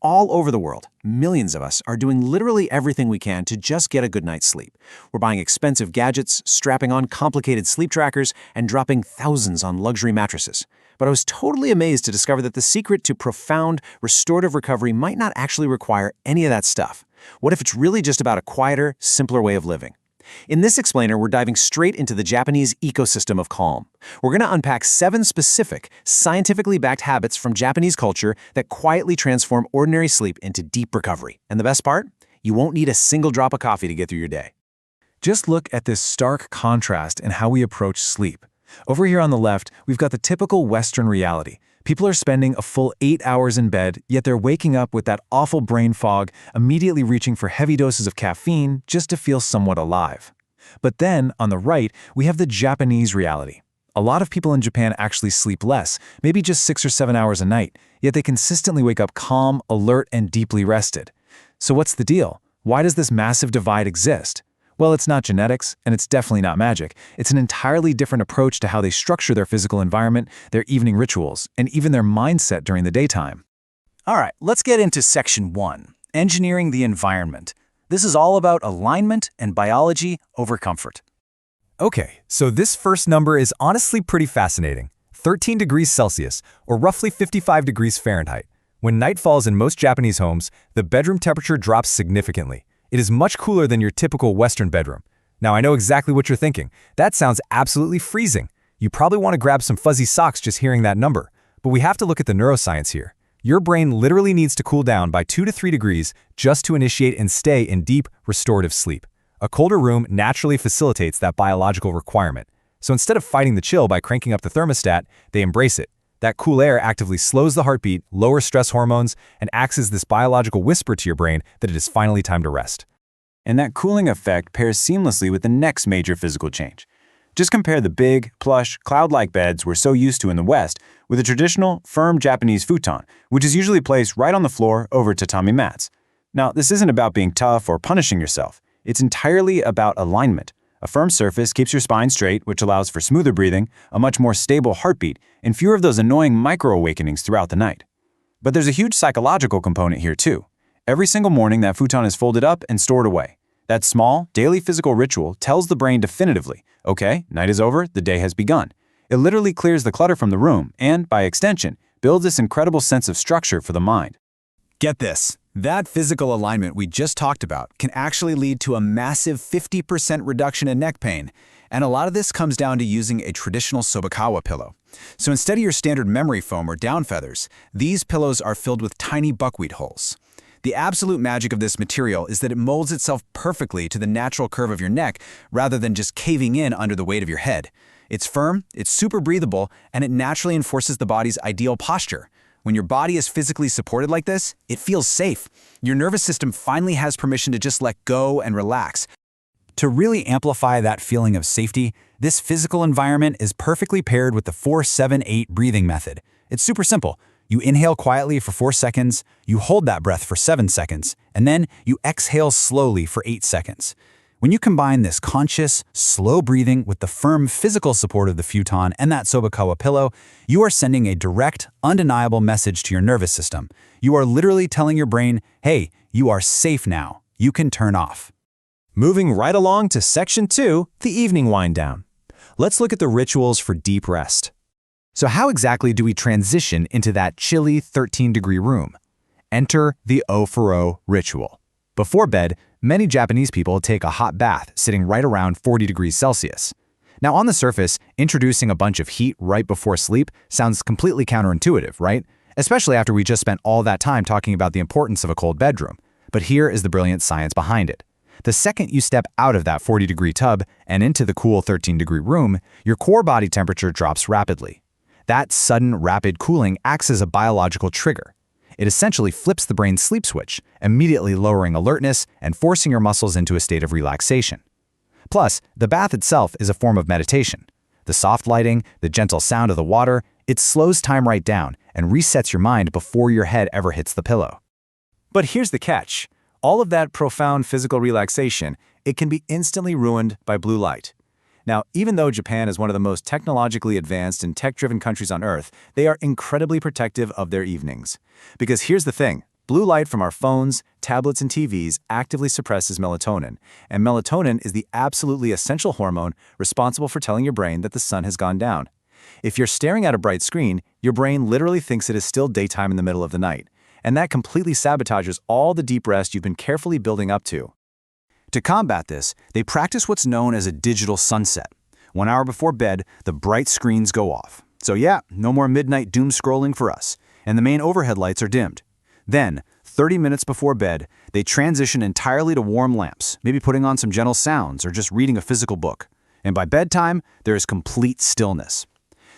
All over the world, millions of us are doing literally everything we can to just get a good night's sleep. We're buying expensive gadgets, strapping on complicated sleep trackers, and dropping thousands on luxury mattresses. But I was totally amazed to discover that the secret to profound, restorative recovery might not actually require any of that stuff. What if it's really just about a quieter, simpler way of living? In this explainer, we're diving straight into the Japanese ecosystem of calm. We're going to unpack 7 specific, scientifically backed habits from Japanese culture that quietly transform ordinary sleep into deep recovery. And the best part? You won't need a single drop of coffee to get through your day. Just look at this stark contrast in how we approach sleep. Over here on the left, we've got the typical Western reality. People are spending a full 8 hours in bed, yet they're waking up with that awful brain fog, immediately reaching for heavy doses of caffeine just to feel somewhat alive. But then, on the right, we have the Japanese reality. A lot of people in Japan actually sleep less, maybe just 6 or 7 hours a night, yet they consistently wake up calm, alert, and deeply rested. So what's the deal? Why does this massive divide exist? Well, it's not genetics, and it's definitely not magic. It's an entirely different approach to how they structure their physical environment, their evening rituals, and even their mindset during the daytime. All right, let's get into Section 1, Engineering the Environment. This is all about alignment and biology over comfort. Okay, so this first number is honestly pretty fascinating. 13 degrees Celsius, or roughly 55 degrees Fahrenheit. When night falls in most Japanese homes, the bedroom temperature drops significantly. It is much cooler than your typical Western bedroom. Now, I know exactly what you're thinking. That sounds absolutely freezing. You probably want to grab some fuzzy socks just hearing that number. But we have to look at the neuroscience here. Your brain literally needs to cool down by 2 to 3 degrees just to initiate and stay in deep, restorative sleep. A colder room naturally facilitates that biological requirement. So instead of fighting the chill by cranking up the thermostat, they embrace it. That cool air actively slows the heartbeat, lowers stress hormones, and acts as this biological whisper to your brain that it is finally time to rest. And that cooling effect pairs seamlessly with the next major physical change. Just compare the big, plush, cloud-like beds we're so used to in the West with a traditional, firm Japanese futon, which is usually placed right on the floor over tatami mats. Now, this isn't about being tough or punishing yourself. It's entirely about alignment. A firm surface keeps your spine straight, which allows for smoother breathing, a much more stable heartbeat, and fewer of those annoying micro-awakenings throughout the night. But there's a huge psychological component here too. Every single morning, that futon is folded up and stored away. That small, daily physical ritual tells the brain definitively, okay, night is over, the day has begun. It literally clears the clutter from the room and, by extension, builds this incredible sense of structure for the mind. Get this. That physical alignment we just talked about can actually lead to a massive 50% reduction in neck pain, and a lot of this comes down to using a traditional Sobakawa pillow. So instead of your standard memory foam or down feathers, these pillows are filled with tiny buckwheat holes. The absolute magic of this material is that it molds itself perfectly to the natural curve of your neck rather than just caving in under the weight of your head. It's firm, it's super breathable, and it naturally enforces the body's ideal posture. When your body is physically supported like this, it feels safe. Your nervous system finally has permission to just let go and relax. To really amplify that feeling of safety, this physical environment is perfectly paired with the 4-7-8 breathing method. It's super simple. You inhale quietly for 4 seconds, you hold that breath for 7 seconds, and then you exhale slowly for 8 seconds. When you combine this conscious, slow breathing with the firm physical support of the futon and that Sobakawa pillow, you are sending a direct, undeniable message to your nervous system. You are literally telling your brain, hey, you are safe now. You can turn off. Moving right along to Section 2, the evening wind down. Let's look at the rituals for deep rest. So how exactly do we transition into that chilly 13-degree room? Enter the O for O ritual. Before bed, many Japanese people take a hot bath sitting right around 40 degrees Celsius. Now on the surface, introducing a bunch of heat right before sleep sounds completely counterintuitive, right? Especially after we just spent all that time talking about the importance of a cold bedroom. But here is the brilliant science behind it. The second you step out of that 40-degree tub and into the cool 13-degree room, your core body temperature drops rapidly. That sudden, rapid cooling acts as a biological trigger. It essentially flips the brain's sleep switch, immediately lowering alertness and forcing your muscles into a state of relaxation. Plus, the bath itself is a form of meditation. The soft lighting, the gentle sound of the water, it slows time right down and resets your mind before your head ever hits the pillow. But here's the catch. All of that profound physical relaxation, it can be instantly ruined by blue light. Now, even though Japan is one of the most technologically advanced and tech-driven countries on Earth, they are incredibly protective of their evenings. Because here's the thing, Blue light from our phones, tablets, and TVs actively suppresses melatonin, and melatonin is the absolutely essential hormone responsible for telling your brain that the sun has gone down. If you're staring at a bright screen, your brain literally thinks it is still daytime in the middle of the night, and that completely sabotages all the deep rest you've been carefully building up to. To combat this, they practice what's known as a digital sunset. 1 hour before bed, the bright screens go off. So yeah, no more midnight doom scrolling for us, and the main overhead lights are dimmed. Then, 30 minutes before bed, they transition entirely to warm lamps, maybe putting on some gentle sounds or just reading a physical book. And by bedtime, there is complete stillness.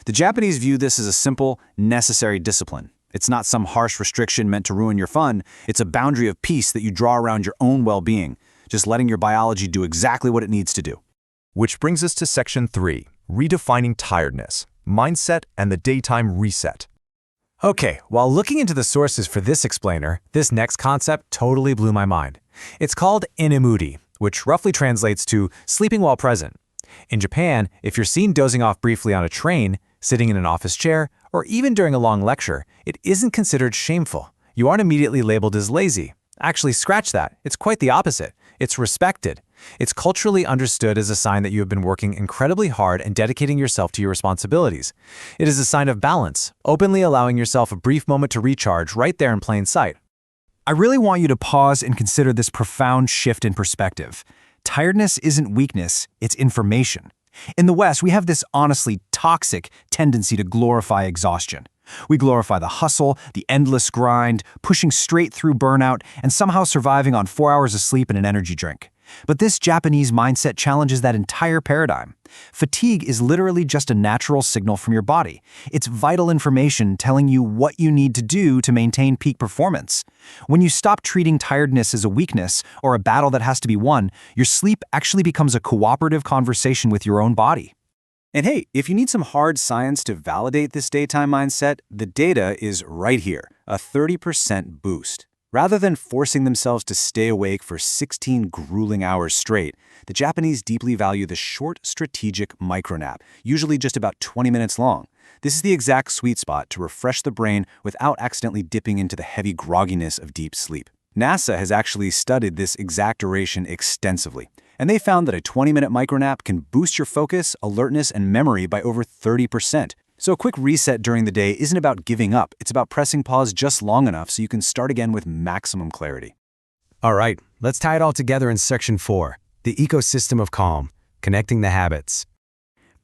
The Japanese view this as a simple, necessary discipline. It's not some harsh restriction meant to ruin your fun, it's a boundary of peace that you draw around your own well-being, just letting your biology do exactly what it needs to do. Which brings us to Section 3, Redefining Tiredness, Mindset and the Daytime Reset. Okay, while looking into the sources for this explainer, this next concept totally blew my mind. It's called inemuri, which roughly translates to sleeping while present. In Japan, if you're seen dozing off briefly on a train, sitting in an office chair, or even during a long lecture, it isn't considered shameful. You aren't immediately labeled as lazy. Actually, scratch that. It's quite the opposite. It's respected. It's culturally understood as a sign that you have been working incredibly hard and dedicating yourself to your responsibilities. It is a sign of balance, openly allowing yourself a brief moment to recharge right there in plain sight. I really want you to pause and consider this profound shift in perspective. Tiredness isn't weakness, it's information. In the West, we have this honestly toxic tendency to glorify exhaustion. We glorify the hustle, the endless grind, pushing straight through burnout, and somehow surviving on 4 hours of sleep and an energy drink. But this Japanese mindset challenges that entire paradigm. Fatigue is literally just a natural signal from your body. It's vital information telling you what you need to do to maintain peak performance. When you stop treating tiredness as a weakness or a battle that has to be won, your sleep actually becomes a cooperative conversation with your own body. And hey, if you need some hard science to validate this daytime mindset, the data is right here, a 30% boost. Rather than forcing themselves to stay awake for 16 grueling hours straight, the Japanese deeply value the short, strategic micronap, usually just about 20 minutes long. This is the exact sweet spot to refresh the brain without accidentally dipping into the heavy grogginess of deep sleep. NASA has actually studied this exact duration extensively, and they found that a 20-minute micronap can boost your focus, alertness, and memory by over 30%. So a quick reset during the day isn't about giving up, it's about pressing pause just long enough so you can start again with maximum clarity. All right, let's tie it all together in Section 4, the ecosystem of calm, connecting the habits.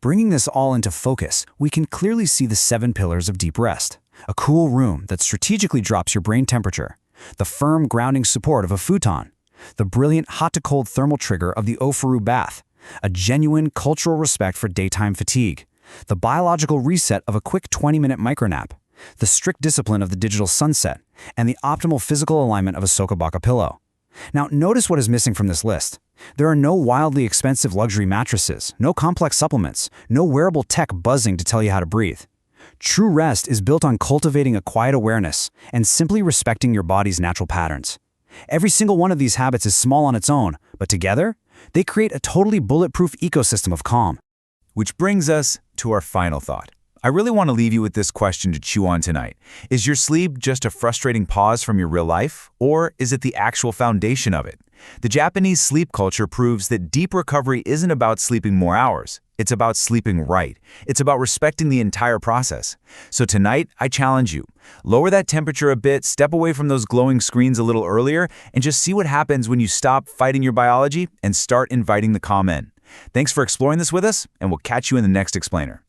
Bringing this all into focus, we can clearly see the 7 pillars of deep rest. A cool room that strategically drops your brain temperature, the firm grounding support of a futon, the brilliant hot-to-cold thermal trigger of the Ofuru bath, a genuine cultural respect for daytime fatigue, the biological reset of a quick 20-minute micronap, the strict discipline of the digital sunset, and the optimal physical alignment of a Sokobaka pillow. Now, notice what is missing from this list. There are no wildly expensive luxury mattresses, no complex supplements, no wearable tech buzzing to tell you how to breathe. True rest is built on cultivating a quiet awareness and simply respecting your body's natural patterns. Every single one of these habits is small on its own, but together, they create a totally bulletproof ecosystem of calm. Which brings us to our final thought. I really want to leave you with this question to chew on tonight. Is your sleep just a frustrating pause from your real life, or is it the actual foundation of it? The Japanese sleep culture proves that deep recovery isn't about sleeping more hours. It's about sleeping right. It's about respecting the entire process. So tonight, I challenge you. Lower that temperature a bit, step away from those glowing screens a little earlier, and just see what happens when you stop fighting your biology and start inviting the calm in. Thanks for exploring this with us, and we'll catch you in the next explainer.